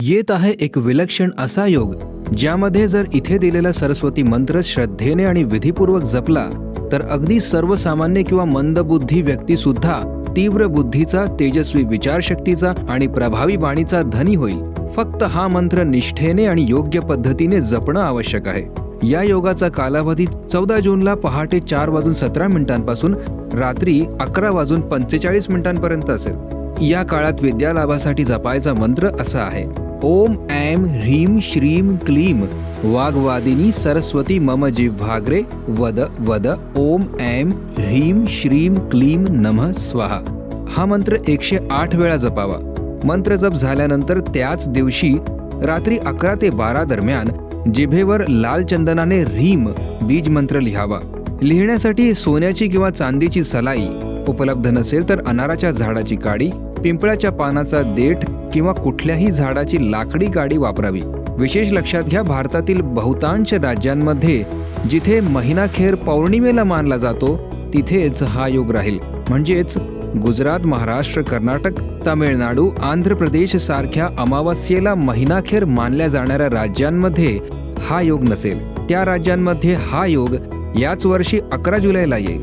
येत आहे एक विलक्षण असा योग ज्यामध्ये जर इथे दिलेला सरस्वती मंत्र श्रद्धेने आणि विधीपूर्वक जपला तर अगदी सर्वसामान्य किंवा मंदबुद्धी व्यक्ती सुद्धा तीव्र बुद्धीचा, तेजस्वी विचारशक्तीचा आणि प्रभावी वाणीचा धनी होईल. फक्त हा मंत्र निष्ठेने आणि योग्य पद्धतीने जपणं आवश्यक आहे. या योगाचा कालावधी 14 जूनला पहाटे 4:17 पासून रात्री 11:45 पर्यंत असेल. या काळात विद्यालाभासाठी जपायचा मंत्र असा आहे: ओम ऐं ह्रीं श्रीं क्लीं वाग्वादिनी सरस्वती मम जिह्वाग्रे वद वद ओम ऐं ह्रीं श्रीं क्लीं नमः स्वाहा. हा मंत्र 108 वेळा जपावा. मंत्र जप झाल्यानंतर त्याच दिवशी रात्री 11 ते 12 दरम्यान जिभेवर लाल चंदनाने ह्रीं बीज मंत्र लिहावा. लिहिण्यासाठी सोन्याची किंवा चांदीची सलाई उपलब्ध नसेल तर अनाराच्या झाडाची काडी, पिंपळाच्या पानाचा देठ किंवा कुठल्याही झाडाची लाकडी काडी वापरावी. विशेष लक्षात घ्या, भारतातील बहुतांश राज्यांमध्ये जिथे महिनाखेर पौर्णिमेला मानला जातो तिथेच हा योग राहील. म्हणजेच गुजरात, महाराष्ट्र, कर्नाटक, तामिळनाडू, आंध्र प्रदेश सारख्या अमावास्येला महिनाखेर मानल्या जाणाऱ्या राज्यांमध्ये हा योग नसेल. त्या राज्यांमध्ये हा योग याच वर्षी 11 जुलैला येईल.